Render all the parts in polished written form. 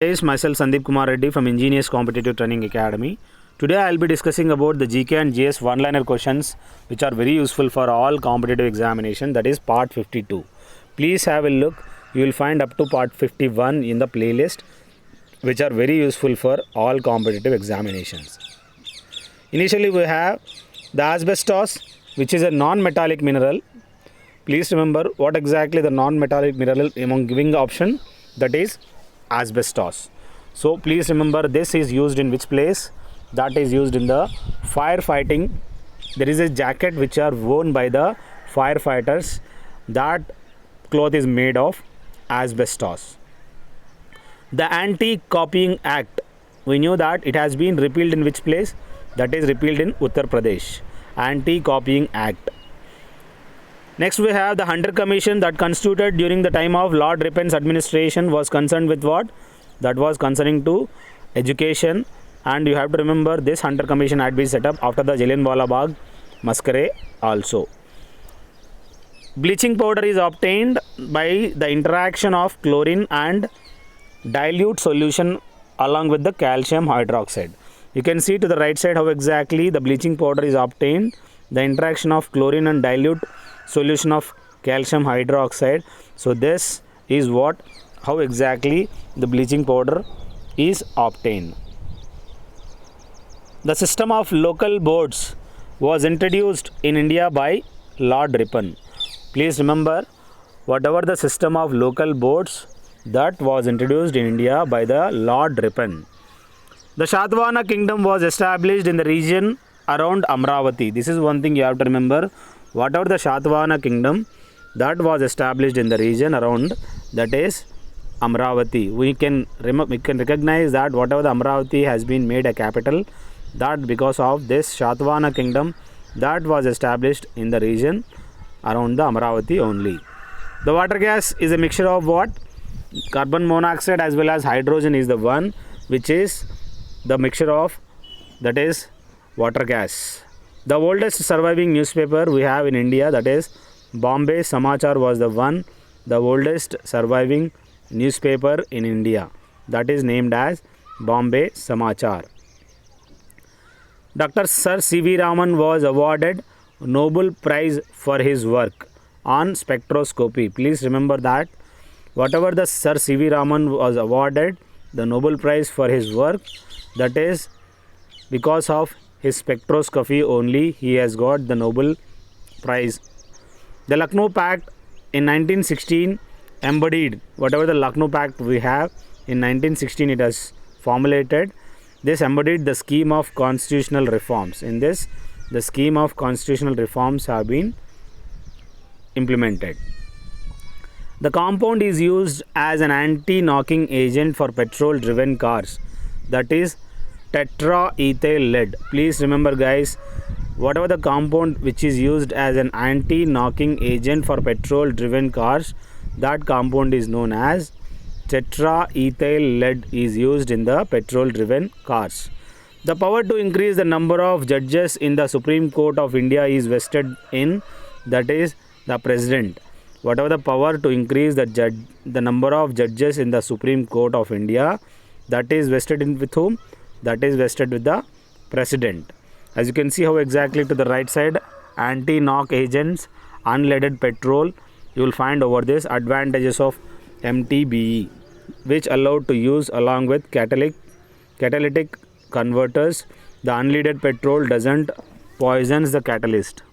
Is myself Sandeep Kumar Reddy from Ingenious Competitive Training Academy. Today I will be discussing about the GK and GS one-liner questions which are very useful for all competitive examination, that is part 52. Please have a look. You will find up to part 51 in the playlist which are very useful for all competitive examinations. Initially we have the asbestos, which is a non-metallic mineral. Please remember what exactly the non-metallic mineral among giving the option, that is asbestos. So please remember this is used in which place? That is used in the firefighting. There is a jacket which are worn by the firefighters. That cloth is made of asbestos. The Anti-Copying Act, we knew that it has been repealed in which place? That is repealed in Uttar Pradesh. Anti-Copying Act. Next we have the Hunter Commission that constituted during the time of Lord Ripon's administration was concerned with what? That was concerning to education, and you have to remember this Hunter Commission had been set up after the Jallianwala Bagh massacre also. Bleaching powder is obtained by the interaction of chlorine and dilute solution along with the calcium hydroxide. You can see to the right side how exactly the bleaching powder is obtained. The interaction of chlorine and dilute solution of calcium hydroxide. So this is how exactly the bleaching powder is obtained. The system of local boards was introduced in India by Lord Ripon. Please remember, whatever the system of local boards that was introduced in India by the Lord Ripon. The Shatavahana kingdom was established in the region around Amravati. This is one thing you have to remember. Whatever the Shatavahana kingdom that was established in the region around, that is Amravati. We can recognize that whatever the Amravati has been made a capital, that because of this Shatavahana kingdom that was established in the region around the Amravati only. The water gas is a mixture of what? Carbon monoxide as well as hydrogen is the one which is the mixture of, that is water gas. The oldest surviving newspaper we have in India, that is Bombay Samachar, was the one, the oldest surviving newspaper in India, that is named as Bombay Samachar. Dr. Sir C.V. Raman was awarded Nobel Prize for his work on spectroscopy. Please remember that whatever the Sir C.V. Raman was awarded the Nobel Prize for his work, that is because of his spectroscopy only he has got the Nobel Prize. The Lucknow Pact in 1916 embodied whatever the Lucknow Pact we have in 1916 it has formulated. This embodied the scheme of constitutional reforms. In this, the scheme of constitutional reforms have been implemented. The compound is used as an anti-knocking agent for petrol-driven cars, that is tetraethyl lead. Please remember guys, whatever the compound which is used as an anti-knocking agent for petrol-driven cars, that compound is known as tetraethyl lead is used in the petrol-driven cars. The power to increase the number of judges in the Supreme Court of India is vested in, that is the President. Whatever the power to increase the number of judges in the Supreme Court of India, that is vested in with whom? That is vested with the President. As you can see how exactly to the right side, anti-knock agents, unleaded petrol, you will find over this advantages of MTBE, which allowed to use along with catalytic converters. The unleaded petrol doesn't poisons the catalyst.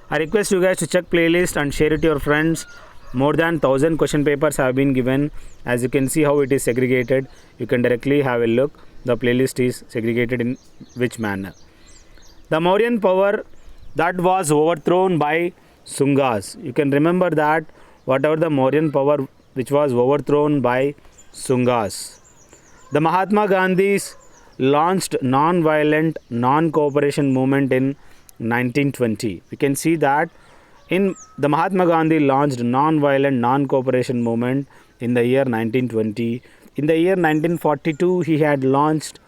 I request you guys to check playlist and share it to your friends. More than 1000 question papers have been given. As you can see how it is segregated, you can directly have a look. The playlist is segregated in which manner. The Mauryan power that was overthrown by Sungas. You can remember that whatever the Mauryan power which was overthrown by Sungas. The Mahatma Gandhi's launched non-violent, non-cooperation movement in 1920. We can see that in the Mahatma Gandhi launched non-violent, non-cooperation movement in the year 1920. In the year 1942, he had launched,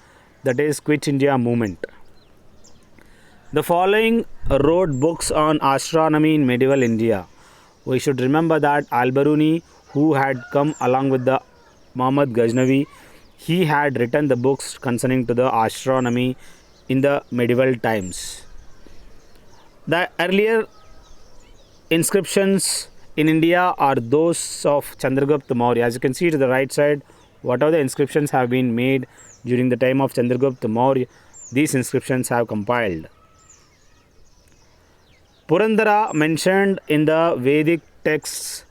that is Quit India movement. The following wrote books on astronomy in medieval India. We should remember that Al-Biruni, who had come along with the Muhammad Ghaznavi, he had written the books concerning to the astronomy in the medieval times. The earlier inscriptions in India are those of Chandragupta Maurya. As you can see to the right side, whatever the inscriptions have been made during the time of Chandragupta Maurya, these inscriptions have compiled. Purandara mentioned in the Vedic texts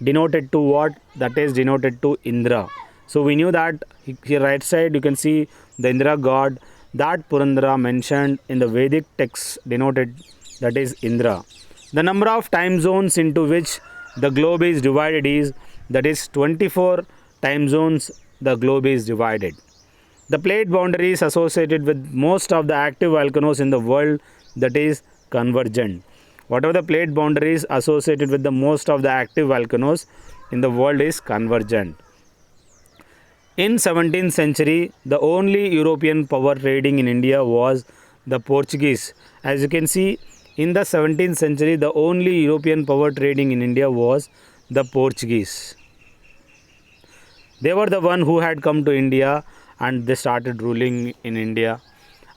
denoted to what? That is denoted to Indra. So we knew that here right side you can see the Indra god, that Purandara mentioned in the Vedic texts denoted, that is Indra. The number of time zones into which the globe is divided is, that is 24 time zones the globe is divided. The plate boundaries associated with most of the active volcanoes in the world, that is convergent. Whatever the plate boundaries associated with the most of the active volcanoes in the world is convergent. In 17th century, the only European power trading in India was the Portuguese. As you can see, in the 17th century, the only European power trading in India was the Portuguese. They were the one who had come to India and they started ruling in India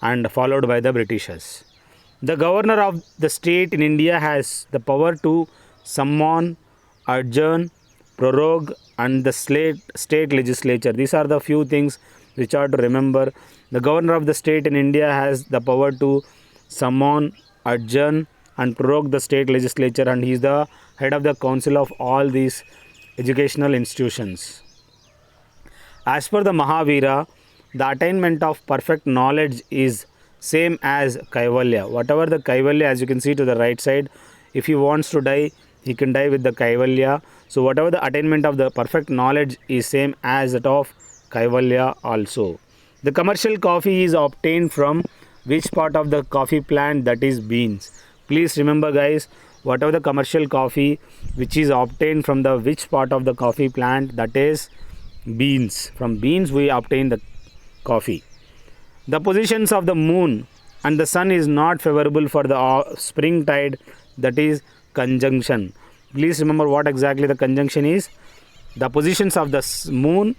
and followed by the Britishers. The governor of the state in India has the power to summon, adjourn, prorogue and the state legislature. These are the few things which are to remember. The governor of the state in India has the power to summon, adjourn and prorogue the state legislature, and he is the head of the council of all these educational institutions. As per the Mahavira, the attainment of perfect knowledge is same as Kaivalya. Whatever the Kaivalya, as you can see to the right side, if he wants to die, he can die with the Kaivalya. So whatever the attainment of the perfect knowledge is same as that of Kaivalya also. The commercial coffee is obtained from which part of the coffee plant? That is beans. Please remember guys, whatever the commercial coffee which is obtained from the which part of the coffee plant? That is beans. From beans we obtain the coffee. The positions of the moon and the sun is not favorable for the spring tide, that is conjunction. Please remember what exactly the conjunction is. The positions of the moon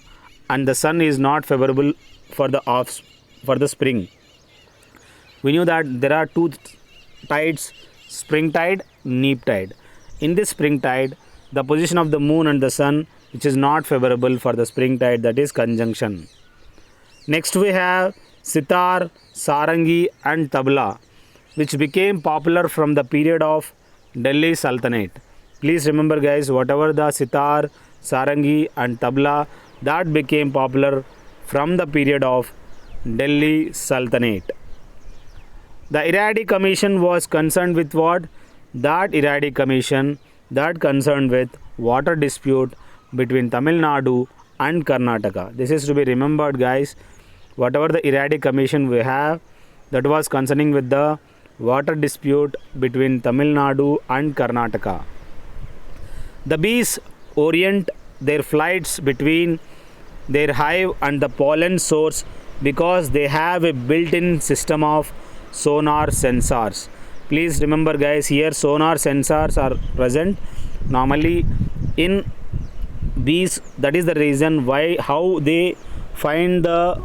and the sun is not favorable for the spring. We knew that there are two tides, spring tide, neap tide. In this spring tide, the position of the moon and the sun which is not favorable for the spring tide, that is conjunction. Next we have sitar, sarangi and tabla, which became popular from the period of Delhi Sultanate. Please remember guys, whatever the sitar, sarangi and tabla, that became popular from the period of Delhi Sultanate. The Iradi Commission was concerned with what? That Iradi Commission that concerned with water dispute between Tamil Nadu and Karnataka. This is to be remembered guys. Whatever the Iradi Commission we have, that was concerning with the water dispute between Tamil Nadu and Karnataka. The bees orient their flights between their hive and the pollen source because they have a built-in system of sonar sensors. Please remember guys, here sonar sensors are present normally in bees. That is the reason why how they find the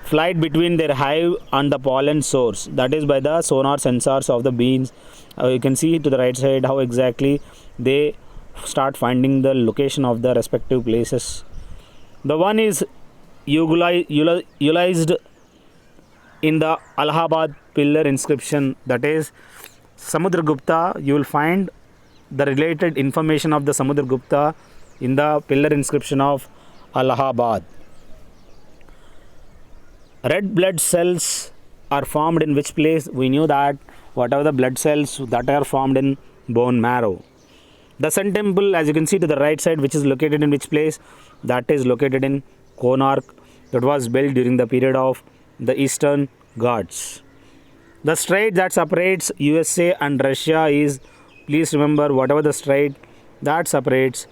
flight between their hive and the pollen source, that is by the sonar sensors of the bees. You can see to the right side how exactly they start finding the location of the respective places. The one is utilized in the Allahabad pillar inscription, that is Samudragupta. You will find the related information of the Samudragupta in the pillar inscription of Allahabad. Red blood cells are formed in which place? We knew that whatever the blood cells that are formed in bone marrow. The Sun Temple, as you can see to the right side, which is located in which place? That is located in Konark. That was built during the period of the Eastern Ghats. The strait that separates USA and Russia is, please remember, whatever the strait that separates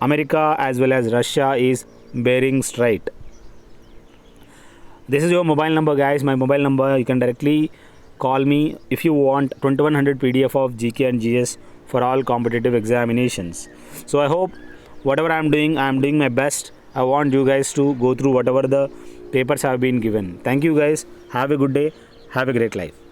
America as well as Russia is Bering Strait. This is your mobile number guys, my mobile number. You can directly call me if you want 2100 PDF of GK and GS for all competitive examinations. So I hope whatever I am doing my best I want you guys to go through whatever the papers have been given. Thank you guys. Have a good day. Have a great life.